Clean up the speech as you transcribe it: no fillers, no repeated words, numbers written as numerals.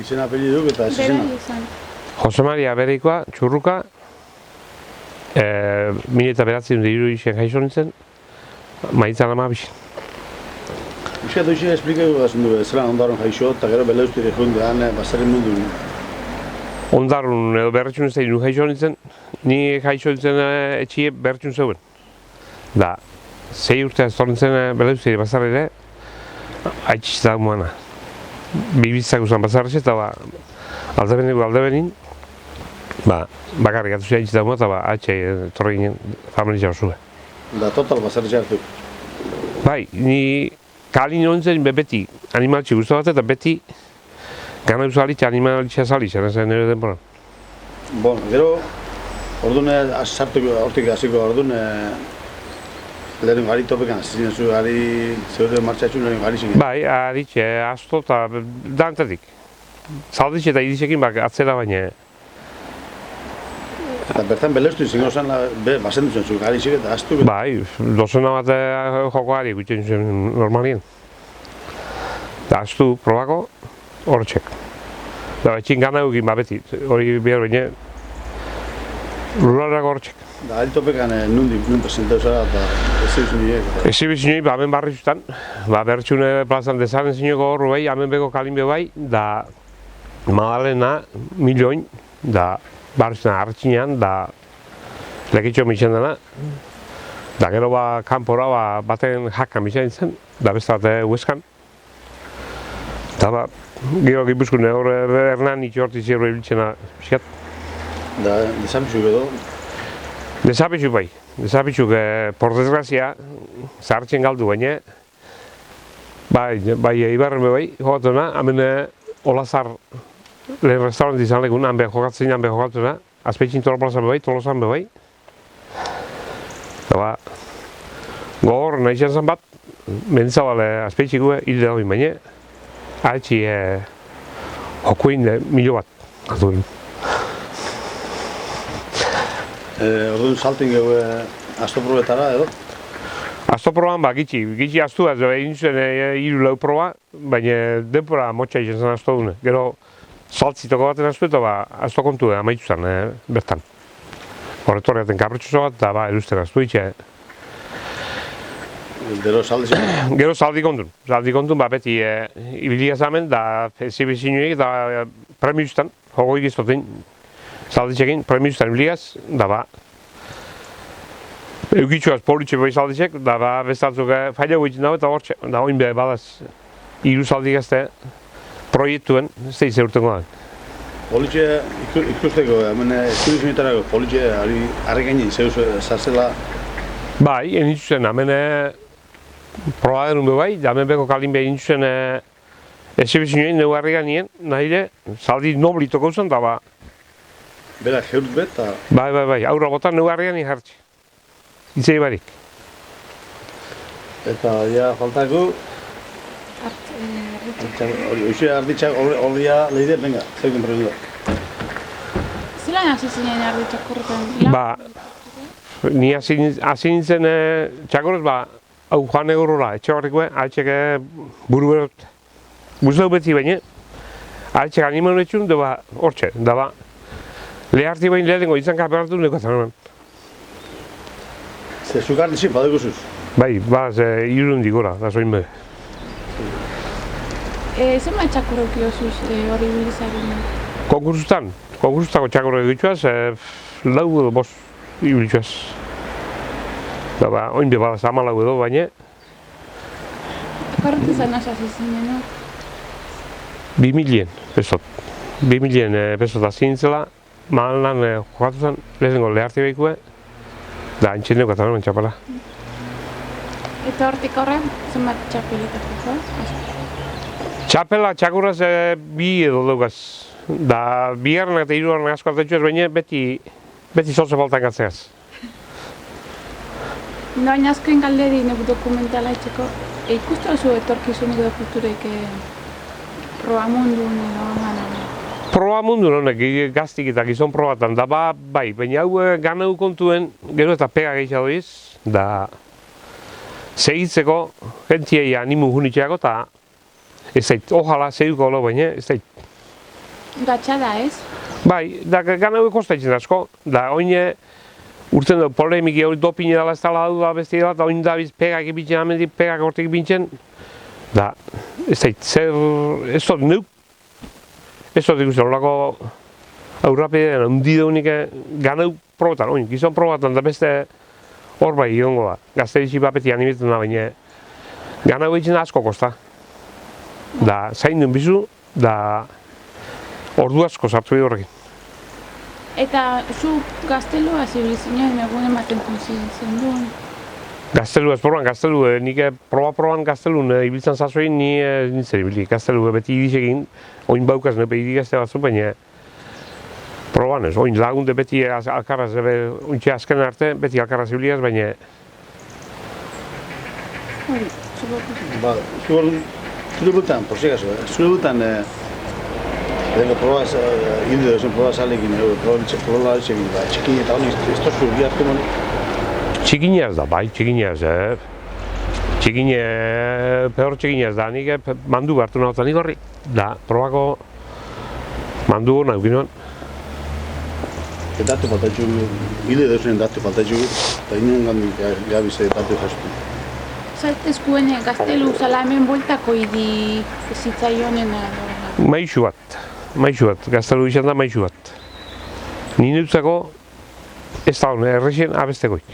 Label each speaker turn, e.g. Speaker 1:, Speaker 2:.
Speaker 1: Izena apeliduk eta ez izena.
Speaker 2: Jose Maria Bereikoa, Txurruka, 1973 jaixo nintzen, maitzan amabixen.
Speaker 1: Euskal Doixia esplikatu da zendu, zelan ondaron jaixo, eta gero beleuztire jundean, basaren mundu.
Speaker 2: Ondarrun edo berretxun zein nu jaixo nintzen, ni jaixo nintzen etxie berretxun zeuen. Da, 6 urte ez nintzen beleuztire bazarrere, haitxitzak moana. Bibitzak usan bazarretxe eta aldebenin, bakarrik atuzi haitxitzak moa eta haitxe torre ginen familia osua.
Speaker 1: Da total bazarretxe hartu.
Speaker 2: Bai, ni kalin nintzen beti animaltxe guztu bat eta beti gana usalitxe animalitxea zalitxe, zen nire denboran.
Speaker 1: Bon, gero, orduan sartuko hortik hasiko orduan, lehen gari topekan, zinen zu gari, zeure martxatxun lehen gari zinen.
Speaker 2: Bai, aritxe, asto eta dantatik. Zalditxe eta iritxekin atzera baina.
Speaker 1: Eta bertan beleuztu zingo zen, bazen duzen zu gari zinen eta astu.
Speaker 2: Bai, dozena bat joko gari gutxen zen normalien. Eta astu probako hortxek. Da, etxin gana egin beti, hori behar baina ruralak hortxek.
Speaker 1: Da, gari topekan nun presenteu zara eta ez egin nire.
Speaker 2: Ez egin hemen barri zuten, bertxune plazan dezaren zinoko horru bai, hemen beko kalin bai, da Madalena, milioin, da barri zuten hartxinean, da lekitxo mitxen dena. Da gero kanpora baten jakan mitxen zen, da bestate hueskan. Eta gero Gipuzkoan Hernan itxorti zirro ibiltzena pixkat.
Speaker 1: Da, desapitxuk edo?
Speaker 2: Desapitxuk bai. Desapitxuk, por desgrazia, zahartzen galdu baina. Bai, Ibarren bai, jokatuna, hemen Olazar lehen restaurant izan legun, han jokatzen, han jokatuna. Azpeitxin Toloplazan bai, Tolosan bai. Eta gogor nahi zen bat, mentzabale azpeitxikue hil da hori baina. Haitxi jokuin milo bat.
Speaker 1: Orduan saltin gehu astoprobetara edo?
Speaker 2: Astoproban gitxi astu bat, egin zuen hiru lau proba, baina denpora motxa izan zen asto dune. Gero saltzitoko baten astu eta asto kontu amaitu zen bertan. Horretorreaten kapritxoso bat eta erusten astu itxe.
Speaker 1: Gero saldi zen?
Speaker 2: Gero saldi kontun, beti ibilia zamen, da ezibizinuek eta premiustan, joko ikistoten salditxekin, premiustan ibiliaz, da eukitxuaz politxe bai salditzek, da bestatzuk faila guitzen dago eta hortxe, da oin behar badaz hiru saldik ezte proiektuen, ez da izurtengo da.
Speaker 1: Politxe ikusteko, hemen eskudizionetarako politxe harri gainin, zarzela?
Speaker 2: Bai, enitzu zen, hemen proba denun bai, da hemen beko kalin behar enitzu zen ezibizinuen neu harri gainien, nahire, saldi noblitoko zen, da
Speaker 1: Bela geurut bet, eta...
Speaker 2: Bai, aurra botan neu harri gainien jartxe. Itzei barik.
Speaker 1: Eta, ja, faltako... Hoxe arditxak horria lehide, venga, zeuken pregunta.
Speaker 3: Zelan hasi zinen arditxak horretan?
Speaker 2: Ni hasi nintzen txakorrez, hau joan egurrola, etxe horrikoa, altxek buru berot. Guztau beti baina, altxek animan etxun, da hortxe, da leharti bain lehenengo izan kaperatu neko zanean.
Speaker 1: Zezuk arditxik badeko zuz?
Speaker 2: Bai, irun digora, da zoin be.
Speaker 3: Zenbat txakurrok iozuz hori bilizaren?
Speaker 2: Konkursutako txakurrok egituaz, lau edo bost ibilitzuaz. Da oin be badaz, 14 edo, baina.
Speaker 3: Horretu zen hasi zinen, no?
Speaker 2: 2000 pesot. 2000 pesot hasi nintzela, malan jokatu zen, lehenengo leharti behikue, da antxen neukat anon txapela.
Speaker 3: Eta hortik horren, zenbat txapeletak dugu?
Speaker 2: Txapela txakurraz bi edo daugaz. Da bigarrenak eta hirugarrenak asko hartetxuaz, baina beti zoze faltan gatzegaz.
Speaker 3: Baina azken galderi dokumentala etxeko, ikustu oso etorkizunik edo futurek proba mundun edo gana?
Speaker 2: Proba mundun honek, gaztik eta gizon probatan, da bai, baina hau gana du kontuen, gero eta pega gehiago iz, da segitzeko jentiei animu junitxeako, eta ez zait, ojala zeduko olo, baina ez zait,
Speaker 3: gatsa da, ez?
Speaker 2: Bai, da gana hau kostatzen asko, da oine urten du polemiki hori dopine dela ez dela du da beste dela, da oin da biz pegak ibitzen amendik, pegak hortik ibintzen, da, ez da, zer, ez dut neuk, ez dut ikusten, horako aurrapedean, hundi daunik gana hau probatan, oin, gizon probatan da beste hor bai iongo da, gazteritzi bapeti animetan da, baina gana hau egiten asko kosta. Da, zain duen bizu, da, ordu asko sartu edo horrekin.
Speaker 3: Eta zu gaztelua zibilizioan egun ematen zen duen?
Speaker 2: Gaztelu ez proban, gaztelu, nik proban gaztelun ibiltzen zazuin, ni nintzen ibili. Gaztelu beti idisekin, oin baukaz nepe idigazte batzu, baina proban ez, oin lagunde beti alkarraz, ointxe azken arte, beti alkarraz ibiliaz, baina...
Speaker 3: Hori, zubotu.
Speaker 1: Ba, zure butan, por si acaso, zure butan, Lego probaz, hildu duzen probaz alekin, proba alekin, txikin eta honi, ez tozu bihartu moni?
Speaker 2: Txikinez da, bai, txikinez, txikine, peor txikinez da, nik mandu behartu nahotan nik horri, da, probako mandu hona eukin
Speaker 1: Datu faltatxu, hildu duzen datu faltatxu, eta inoen gandik gabize datu jastu.
Speaker 3: Zaitezkuen gaztelu zala hemen bueltako idi zitzaionen
Speaker 2: Maixu bat, gaztelu izan da maixu bat. Ni neutzako ez da hone, errexen abestekoik.